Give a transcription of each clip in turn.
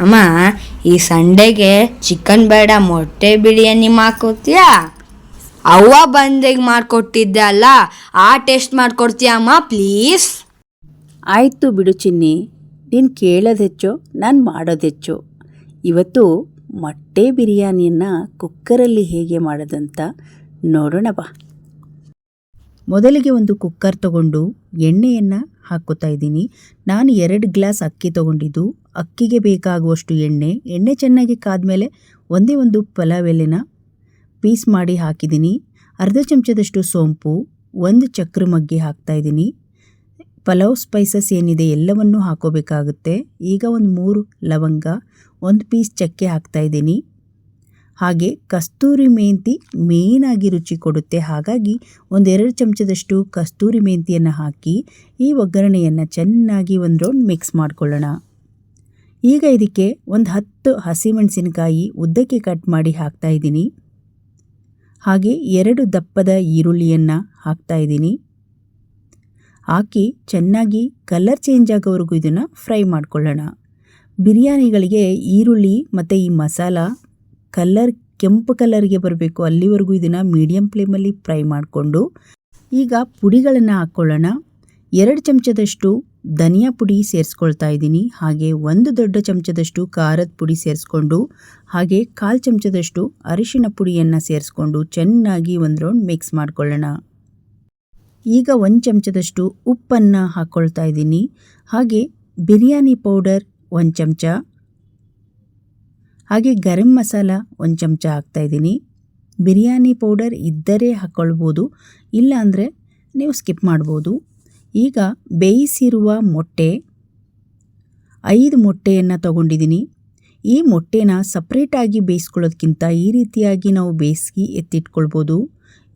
ಅಮ್ಮ, ಈ ಸಂಡೆಗೆ ಚಿಕನ್ ಬೇಡ, ಮೊಟ್ಟೆ ಬಿರಿಯಾನಿ ಮಾಡ್ಕೊಡ್ತೀಯಾ? ಅವ್ವ ಬಂದಾಗ ಮಾಡಿಕೊಟ್ಟಿದ್ದೆ ಅಲ್ಲ, ಆ ಟೇಸ್ಟ್ ಮಾಡಿಕೊಡ್ತೀಯ ಅಮ್ಮ ಪ್ಲೀಸ್? ಆಯಿತು ಬಿಡು ಚಿನ್ನಿ, ನೀನು ಕೇಳೋದು ಹೆಚ್ಚು, ನಾನು ಮಾಡೋದು ಹೆಚ್ಚು. ಇವತ್ತು ಮೊಟ್ಟೆ ಬಿರಿಯಾನಿಯನ್ನು ಕುಕ್ಕರಲ್ಲಿ ಹೇಗೆ ಮಾಡೋದಂತ ನೋಡೋಣ ಬಾ. ಮೊದಲಿಗೆ ಒಂದು ಕುಕ್ಕರ್ ತಗೊಂಡು ಎಣ್ಣೆಯನ್ನು ಹಾಕ್ಕೋತಾ ಇದ್ದೀನಿ. ನಾನು 2 ಗ್ಲಾಸ್ ಅಕ್ಕಿ ತೊಗೊಂಡಿದ್ದು. ಅಕ್ಕಿಗೆ ಬೇಕಾಗುವಷ್ಟು ಎಣ್ಣೆ ಚೆನ್ನಾಗಿ ಕಾದ್ಮೇಲೆ ಒಂದೇ ಒಂದು ಪಲಾವ್ ಎಲೆನ ಪೀಸ್ ಮಾಡಿ ಹಾಕಿದ್ದೀನಿ. ಅರ್ಧ ಚಮಚದಷ್ಟು ಸೋಂಪು, 1 ಚಕ್ರ ಮಗ್ಗಿ ಹಾಕ್ತಾಯಿದ್ದೀನಿ. ಪಲಾವ್ ಸ್ಪೈಸಸ್ ಏನಿದೆ ಎಲ್ಲವನ್ನೂ ಹಾಕೋಬೇಕಾಗುತ್ತೆ. ಈಗ ಒಂದು 3 ಲವಂಗ, 1 ಪೀಸ್ ಚಕ್ಕೆ ಹಾಕ್ತಾಯಿದ್ದೀನಿ. ಹಾಗೆ ಕಸ್ತೂರಿ ಮೆಂತಿ ಮೇಯ್ನಾಗಿ ರುಚಿ ಕೊಡುತ್ತೆ, ಹಾಗಾಗಿ 1-2 ಚಮಚದಷ್ಟು ಕಸ್ತೂರಿ ಮೆಂತಿಯನ್ನು ಹಾಕಿ ಈ ಒಗ್ಗರಣೆಯನ್ನು ಚೆನ್ನಾಗಿ ಒಂದು ರೌಂಡ್ ಮಿಕ್ಸ್ ಮಾಡ್ಕೊಳ್ಳೋಣ. ಈಗ ಇದಕ್ಕೆ ಒಂದು 10 ಹಸಿಮೆಣಸಿನಕಾಯಿ ಉದ್ದಕ್ಕೆ ಕಟ್ ಮಾಡಿ ಹಾಕ್ತಾಯಿದ್ದೀನಿ. ಹಾಗೆ 2 ದಪ್ಪದ ಈರುಳ್ಳಿಯನ್ನು ಹಾಕ್ತಾಯಿದ್ದೀನಿ. ಹಾಕಿ ಚೆನ್ನಾಗಿ ಕಲರ್ ಚೇಂಜ್ ಆಗೋವರೆಗೂ ಇದನ್ನು ಫ್ರೈ ಮಾಡ್ಕೊಳ್ಳೋಣ. ಬಿರಿಯಾನಿಗಳಿಗೆ ಈರುಳ್ಳಿ ಮತ್ತು ಈ ಮಸಾಲ ಕಲರ್ ಕೆಂಪು ಕಲರ್ಗೆ ಬರಬೇಕು, ಅಲ್ಲಿವರೆಗೂ ಇದನ್ನು ಮೀಡಿಯಮ್ ಫ್ಲೇಮಲ್ಲಿ ಫ್ರೈ ಮಾಡಿಕೊಂಡು ಈಗ ಪುಡಿಗಳನ್ನು ಹಾಕ್ಕೊಳ್ಳೋಣ. 2 ಚಮಚದಷ್ಟು ಧನಿಯಾ ಪುಡಿ ಸೇರಿಸ್ಕೊಳ್ತಾ ಇದ್ದೀನಿ. ಹಾಗೆ 1 ದೊಡ್ಡ ಚಮಚದಷ್ಟು ಖಾರದ ಪುಡಿ ಸೇರಿಸ್ಕೊಂಡು, ಹಾಗೆ 1/4 ಚಮಚದಷ್ಟು ಅರಿಶಿಣ ಪುಡಿಯನ್ನು ಸೇರಿಸ್ಕೊಂಡು ಚೆನ್ನಾಗಿ ಒಂದು ರೌಂಡ್ ಮಿಕ್ಸ್ ಮಾಡ್ಕೊಳ್ಳೋಣ. ಈಗ 1 ಚಮಚದಷ್ಟು ಉಪ್ಪನ್ನು ಹಾಕ್ಕೊಳ್ತಾ ಇದ್ದೀನಿ. ಹಾಗೆ ಬಿರಿಯಾನಿ ಪೌಡರ್ 1 ಚಮಚ, ಹಾಗೆ ಗರಂ ಮಸಾಲ 1 ಚಮಚ ಹಾಕ್ತಾಯಿದ್ದೀನಿ. ಬಿರಿಯಾನಿ ಪೌಡರ್ ಇದ್ದರೆ ಹಾಕ್ಕೊಳ್ಬೋದು, ಇಲ್ಲ ಅಂದರೆ ನೀವು ಸ್ಕಿಪ್ ಮಾಡ್ಬೋದು. ಈಗ ಬೇಯಿಸಿರುವ ಮೊಟ್ಟೆ 5 ಮೊಟ್ಟೆಯನ್ನು ತೊಗೊಂಡಿದ್ದೀನಿ. ಈ ಮೊಟ್ಟೆನ ಸಪ್ರೇಟಾಗಿ ಬೇಯಿಸ್ಕೊಳ್ಳೋದಕ್ಕಿಂತ ಈ ರೀತಿಯಾಗಿ ನಾವು ಬೇಯಿಸಿ ಎತ್ತಿಟ್ಕೊಳ್ಬೋದು.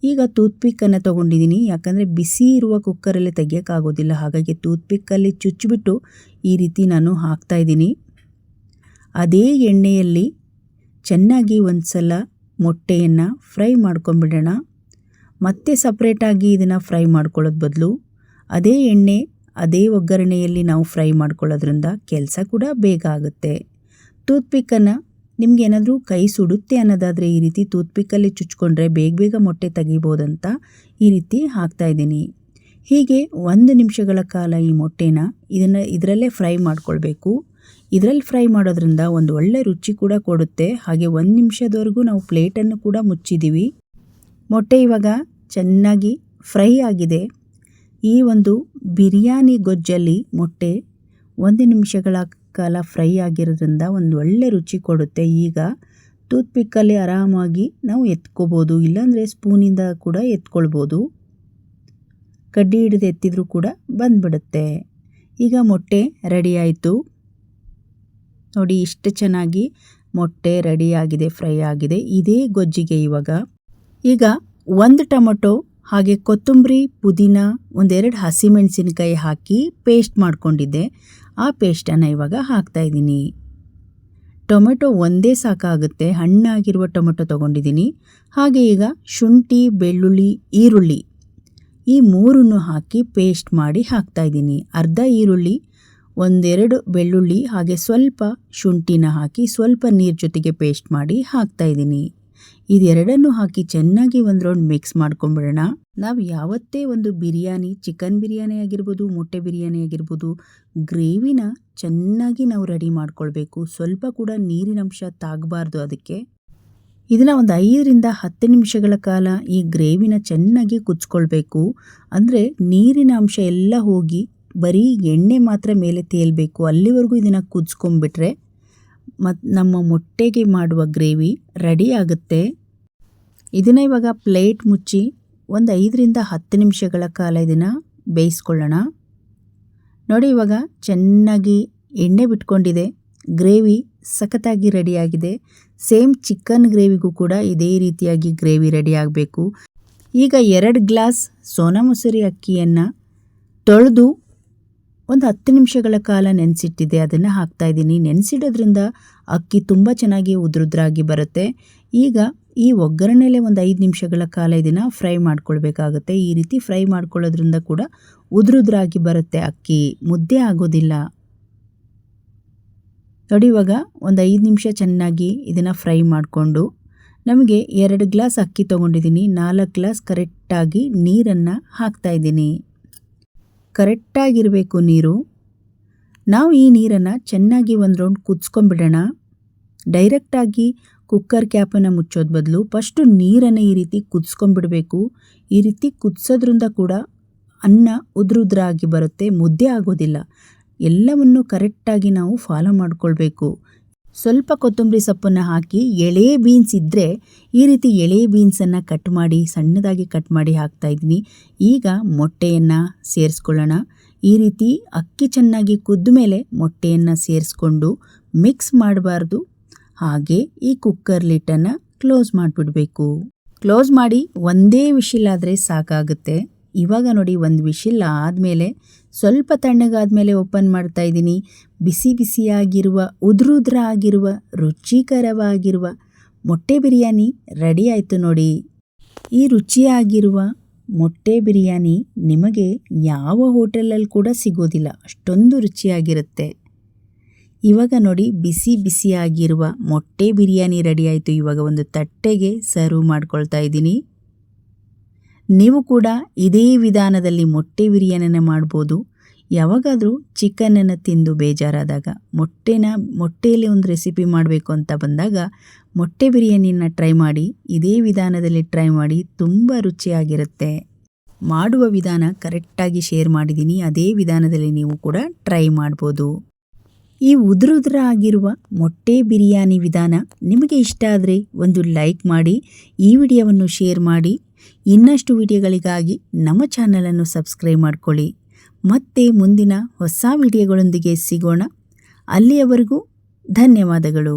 ಈಗ ಟೂತ್ಪಿಕ್ಕನ್ನು ತೊಗೊಂಡಿದ್ದೀನಿ, ಯಾಕಂದರೆ ಬಿಸಿ ಇರುವ ಕುಕ್ಕರಲ್ಲಿ ತೆಗಿಯೋಕ್ಕಾಗೋದಿಲ್ಲ, ಹಾಗಾಗಿ ಟೂತ್ಪಿಕ್ಕಲ್ಲಿ ಚುಚ್ಚಿಬಿಟ್ಟು ಈ ರೀತಿ ನಾನು ಹಾಕ್ತಾಯಿದ್ದೀನಿ. ಅದೇ ಎಣ್ಣೆಯಲ್ಲಿ ಚೆನ್ನಾಗಿ ಒಂದು ಸಲ ಮೊಟ್ಟೆಯನ್ನು ಫ್ರೈ ಮಾಡ್ಕೊಂಬಿಡೋಣ. ಮತ್ತೆ ಸಪ್ರೇಟಾಗಿ ಇದನ್ನು ಫ್ರೈ ಮಾಡ್ಕೊಳ್ಳೋದು ಬದಲು ಅದೇ ಎಣ್ಣೆ ಅದೇ ಒಗ್ಗರಣೆಯಲ್ಲಿ ನಾವು ಫ್ರೈ ಮಾಡ್ಕೊಳ್ಳೋದ್ರಿಂದ ಕೆಲಸ ಕೂಡ ಬೇಗ ಆಗುತ್ತೆ. ಟೂತ್ಪಿಕ್ಕನ್ನು ನಿಮಗೇನಾದರೂ ಕೈ ಸುಡುತ್ತೆ ಅನ್ನೋದಾದರೆ ಈ ರೀತಿ ಟೂತ್ಪಿಕ್ಕಲ್ಲಿ ಚುಚ್ಕೊಂಡ್ರೆ ಬೇಗ ಮೊಟ್ಟೆ ತೆಗಿಬೋದಂತ ಈ ರೀತಿ ಹಾಕ್ತಾಯಿದ್ದೀನಿ. ಹೀಗೆ 1 ನಿಮಿಷಗಳ ಕಾಲ ಈ ಮೊಟ್ಟೆನ ಇದರಲ್ಲೇ ಫ್ರೈ ಮಾಡ್ಕೊಳ್ಬೇಕು. ಇದರಲ್ಲಿ ಫ್ರೈ ಮಾಡೋದ್ರಿಂದ ಒಂದು ಒಳ್ಳೆ ರುಚಿ ಕೂಡ ಕೊಡುತ್ತೆ. ಹಾಗೆ 1 ನಿಮಿಷದವರೆಗೂ ನಾವು ಪ್ಲೇಟನ್ನು ಕೂಡ ಮುಚ್ಚಿದ್ದೀವಿ. ಮೊಟ್ಟೆ ಇವಾಗ ಚೆನ್ನಾಗಿ ಫ್ರೈ ಆಗಿದೆ. ಈ ಒಂದು ಬಿರಿಯಾನಿ ಗೊಜ್ಜಲ್ಲಿ ಮೊಟ್ಟೆ 1 ನಿಮಿಷಗಳ ಕಾಲ ಫ್ರೈ ಆಗಿರೋದ್ರಿಂದ ಒಂದು ಒಳ್ಳೆ ರುಚಿ ಕೊಡುತ್ತೆ. ಈಗ ಟೂತ್ಪಿಕ್ಕಲ್ಲಿ ಆರಾಮಾಗಿ ನಾವು ಎತ್ಕೋಬೋದು, ಇಲ್ಲಾಂದರೆ ಸ್ಪೂನಿಂದ ಕೂಡ ಎತ್ಕೊಳ್ಬೋದು. ಕಡ್ಡಿ ಹಿಡಿದು ಎತ್ತಿದ್ರೂ ಕೂಡ ಬಂದ್ಬಿಡುತ್ತೆ. ಈಗ ಮೊಟ್ಟೆ ರೆಡಿ ಆಯಿತು ನೋಡಿ, ಇಷ್ಟು ಚೆನ್ನಾಗಿ ಮೊಟ್ಟೆ ರೆಡಿ ಆಗಿದೆ, ಫ್ರೈ ಆಗಿದೆ. ಇದೇ ಗೊಜ್ಜಿಗೆ ಈಗ 1 ಟೊಮೊಟೊ, ಹಾಗೆ ಕೊತ್ತಂಬರಿ, ಪುದೀನ, 1-2 ಹಸಿಮೆಣಸಿನಕಾಯಿ ಹಾಕಿ ಪೇಸ್ಟ್ ಮಾಡ್ಕೊಂಡಿದ್ದೆ. ಆ ಪೇಸ್ಟನ್ನು ಇವಾಗ ಹಾಕ್ತಾಯಿದ್ದೀನಿ. ಟೊಮೆಟೊ ಒಂದೇ ಸಾಕಾಗುತ್ತೆ, ಹಣ್ಣಾಗಿರುವ ಟೊಮೆಟೊ ತೊಗೊಂಡಿದ್ದೀನಿ. ಹಾಗೆ ಈಗ ಶುಂಠಿ, ಬೆಳ್ಳುಳ್ಳಿ, ಈರುಳ್ಳಿ ಈ 3 ಹಾಕಿ ಪೇಸ್ಟ್ ಮಾಡಿ ಹಾಕ್ತಾಯಿದ್ದೀನಿ. ಅರ್ಧ ಈರುಳ್ಳಿ, 1-2 ಬೆಳ್ಳುಳ್ಳಿ, ಹಾಗೆ ಸ್ವಲ್ಪ ಶುಂಠಿನ ಹಾಕಿ ಸ್ವಲ್ಪ ನೀರು ಜೊತೆಗೆ ಪೇಸ್ಟ್ ಮಾಡಿ ಹಾಕ್ತಾಯಿದ್ದೀನಿ. ಇದೆರಡನ್ನು ಹಾಕಿ ಚೆನ್ನಾಗಿ ಒಂದು ರೌಂಡ್ ಮಿಕ್ಸ್ ಮಾಡ್ಕೊಂಬಿಡೋಣ. ನಾವು ಯಾವತ್ತೇ ಒಂದು ಬಿರಿಯಾನಿ, ಚಿಕನ್ ಬಿರಿಯಾನಿ ಆಗಿರ್ಬೋದು, ಮೊಟ್ಟೆ ಬಿರಿಯಾನಿ ಆಗಿರ್ಬೋದು, ಗ್ರೇವಿನ ಚೆನ್ನಾಗಿ ನಾವು ರೆಡಿ ಮಾಡ್ಕೊಳ್ಬೇಕು. ಸ್ವಲ್ಪ ಕೂಡ ನೀರಿನಂಶ ತಾಗಬಾರ್ದು. ಅದಕ್ಕೆ ಇದನ್ನು ಒಂದು 5-10 ನಿಮಿಷಗಳ ಕಾಲ ಈ ಗ್ರೇವಿನ ಚೆನ್ನಾಗಿ ಕುದಿಸ್ಕೊಳ್ಬೇಕು. ಅಂದರೆ ನೀರಿನ ಅಂಶ ಎಲ್ಲ ಹೋಗಿ ಬರೀ ಎಣ್ಣೆ ಮಾತ್ರ ಮೇಲೆ ತೇಲಬೇಕು. ಅಲ್ಲಿವರೆಗೂ ಇದನ್ನು ಕುದಿಸ್ಕೊಂಡ್ಬಿಟ್ರೆ ನಮ್ಮ ಮೊಟ್ಟೆಗೆ ಮಾಡುವ ಗ್ರೇವಿ ರೆಡಿ ಆಗುತ್ತೆ. ಇದನ್ನು ಇವಾಗ ಪ್ಲೇಟ್ ಮುಚ್ಚಿ ಒಂದು 5-10 ನಿಮಿಷಗಳ ಕಾಲ ಇದನ್ನು ಬೇಯಿಸ್ಕೊಳ್ಳೋಣ. ನೋಡಿ, ಇವಾಗ ಚೆನ್ನಾಗಿ ಎಣ್ಣೆ ಬಿಟ್ಕೊಂಡಿದೆ, ಗ್ರೇವಿ ಸಖತ್ತಾಗಿ ರೆಡಿಯಾಗಿದೆ. ಸೇಮ್ ಚಿಕನ್ ಗ್ರೇವಿಗೂ ಕೂಡ ಇದೇ ರೀತಿಯಾಗಿ ಗ್ರೇವಿ ರೆಡಿ ಆಗಬೇಕು. ಈಗ 2 ಗ್ಲಾಸ್ ಸೋನಾ ಮಸೂರಿ ಅಕ್ಕಿಯನ್ನು ತೊಳೆದು ಒಂದು 10 ನಿಮಿಷಗಳ ಕಾಲ ನೆನೆಸಿಟ್ಟಿದ್ದೆ, ಅದನ್ನು ಹಾಕ್ತಾಯಿದ್ದೀನಿ. ನೆನೆಸಿಡೋದ್ರಿಂದ ಅಕ್ಕಿ ತುಂಬ ಚೆನ್ನಾಗಿ ಉದ್ರುದ್ರಾಗಿ ಬರುತ್ತೆ. ಈಗ ಈ ಒಗ್ಗರಣೆಲೆ ಒಂದು 5 ನಿಮಿಷಗಳ ಕಾಲ ಇದನ್ನು ಫ್ರೈ ಮಾಡ್ಕೊಳ್ಬೇಕಾಗುತ್ತೆ. ಈ ರೀತಿ ಫ್ರೈ ಮಾಡ್ಕೊಳ್ಳೋದ್ರಿಂದ ಕೂಡ ಉದ್ರುದ್ರಾಗಿ ಬರುತ್ತೆ, ಅಕ್ಕಿ ಮುದ್ದೆ ಆಗೋದಿಲ್ಲ. ನೋಡಿ ಇವಾಗ ಒಂದು 5 ನಿಮಿಷ ಚೆನ್ನಾಗಿ ಇದನ್ನು ಫ್ರೈ ಮಾಡಿಕೊಂಡು ನಮಗೆ 2 ಗ್ಲಾಸ್ ಅಕ್ಕಿ ತೊಗೊಂಡಿದ್ದೀನಿ, 4 ಗ್ಲಾಸ್ ಕರೆಕ್ಟಾಗಿ ನೀರನ್ನು ಹಾಕ್ತಾಯಿದ್ದೀನಿ. ಕರೆಕ್ಟಾಗಿರಬೇಕು ನೀರು. ನಾವು ಈ ನೀರನ್ನು ಚೆನ್ನಾಗಿ ಒಂದು ರೌಂಡ್ ಕುದಿಸ್ಕೊಂಬಿಡೋಣ. ಡೈರೆಕ್ಟಾಗಿ ಕುಕ್ಕರ್ ಕ್ಯಾಪನ್ನು ಮುಚ್ಚೋದು ಬದಲು ಫಸ್ಟು ನೀರನ್ನು ಈ ರೀತಿ ಕುದಿಸ್ಕೊಂಬಿಡಬೇಕು. ಈ ರೀತಿ ಕುದಿಸೋದ್ರಿಂದ ಕೂಡ ಅನ್ನ ಉದುರಾಗಿ ಬರುತ್ತೆ, ಮುದ್ದೆ ಆಗೋದಿಲ್ಲ. ಎಲ್ಲವನ್ನು ಕರೆಕ್ಟಾಗಿ ನಾವು ಫಾಲೋ ಮಾಡಿಕೊಳ್ಬೇಕು. ಸ್ವಲ್ಪ ಕೊತ್ತಂಬರಿ ಸೊಪ್ಪನ್ನು ಹಾಕಿ, ಎಳೆ ಬೀನ್ಸ್ ಇದ್ದರೆ ಈ ರೀತಿ ಎಳೆ ಬೀನ್ಸನ್ನು ಕಟ್ ಮಾಡಿ ಸಣ್ಣದಾಗಿ ಕಟ್ ಮಾಡಿ ಹಾಕ್ತಾಯಿದ್ದೀನಿ. ಈಗ ಮೊಟ್ಟೆಯನ್ನು ಸೇರಿಸ್ಕೊಳ್ಳೋಣ. ಈ ರೀತಿ ಅಕ್ಕಿ ಚೆನ್ನಾಗಿ ಕುದ್ದ ಮೇಲೆ ಮೊಟ್ಟೆಯನ್ನು ಸೇರಿಸ್ಕೊಂಡು ಮಿಕ್ಸ್ ಮಾಡಬಾರ್ದು. ಹಾಗೆ ಈ ಕುಕ್ಕರ್ ಲಿಟ್ಟನ್ನು ಕ್ಲೋಸ್ ಮಾಡಿಬಿಡಬೇಕು. ಕ್ಲೋಸ್ ಮಾಡಿ ಒಂದೇ ವಿಶಿಲ್ ಆದರೆ ಸಾಕಾಗುತ್ತೆ. ಇವಾಗ ನೋಡಿ, ಒಂದು ವಿಶಿಲ್ ಆದಮೇಲೆ ಸ್ವಲ್ಪ ತಣ್ಣಗಾದಮೇಲೆ ಓಪನ್ ಮಾಡ್ತಾ ಇದ್ದೀನಿ. ಬಿಸಿ ಬಿಸಿಯಾಗಿರುವ ಉದುರುದ್ರ ಆಗಿರುವ ರುಚಿಕರವಾಗಿರುವ ಮೊಟ್ಟೆ ಬಿರಿಯಾನಿ ರೆಡಿ ಆಯಿತು ನೋಡಿ. ಈ ರುಚಿಯಾಗಿರುವ ಮೊಟ್ಟೆ ಬಿರಿಯಾನಿ ನಿಮಗೆ ಯಾವ ಹೋಟೆಲಲ್ಲಿ ಕೂಡ ಸಿಗೋದಿಲ್ಲ, ಅಷ್ಟೊಂದು ರುಚಿಯಾಗಿರುತ್ತೆ. ಇವಾಗ ನೋಡಿ, ಬಿಸಿ ಬಿಸಿಯಾಗಿರುವ ಮೊಟ್ಟೆ ಬಿರಿಯಾನಿ ರೆಡಿ ಆಯಿತು. ಇವಾಗ ಒಂದು ತಟ್ಟೆಗೆ ಸರ್ವ್ ಮಾಡ್ಕೊಳ್ತಾ ಇದ್ದೀನಿ. ನೀವು ಕೂಡ ಇದೇ ವಿಧಾನದಲ್ಲಿ ಮೊಟ್ಟೆ ಬಿರಿಯಾನಿನ ಮಾಡ್ಬೋದು. ಯಾವಾಗಾದರೂ ಚಿಕನನ್ನು ತಿಂದು ಬೇಜಾರಾದಾಗ ಮೊಟ್ಟೆಯಲ್ಲಿ ಒಂದು ರೆಸಿಪಿ ಮಾಡಬೇಕು ಅಂತ ಬಂದಾಗ ಮೊಟ್ಟೆ ಬಿರಿಯಾನಿನ ಟ್ರೈ ಮಾಡಿ. ಇದೇ ವಿಧಾನದಲ್ಲಿ ಟ್ರೈ ಮಾಡಿ, ತುಂಬ ರುಚಿಯಾಗಿರುತ್ತೆ. ಮಾಡುವ ವಿಧಾನ ಕರೆಕ್ಟಾಗಿ ಶೇರ್ ಮಾಡಿದ್ದೀನಿ. ಅದೇ ವಿಧಾನದಲ್ಲಿ ನೀವು ಕೂಡ ಟ್ರೈ ಮಾಡ್ಬೋದು. ಈ ಉದುರುದ್ರ ಆಗಿರುವ ಮೊಟ್ಟೆ ಬಿರಿಯಾನಿ ವಿಧಾನ ನಿಮಗೆ ಇಷ್ಟ ಆದರೆ ಒಂದು ಲೈಕ್ ಮಾಡಿ, ಈ ವಿಡಿಯೋವನ್ನು ಶೇರ್ ಮಾಡಿ. ಇನ್ನಷ್ಟು ವಿಡಿಯೋಗಳಿಗಾಗಿ ನಮ್ಮ ಚಾನಲನ್ನು ಸಬ್ಸ್ಕ್ರೈಬ್ ಮಾಡ್ಕೊಳ್ಳಿ. ಮತ್ತೆ ಮುಂದಿನ ಹೊಸ ವಿಡಿಯೋಗಳೊಂದಿಗೆ ಸಿಗೋಣ. ಅಲ್ಲಿಯವರೆಗೂ ಧನ್ಯವಾದಗಳು.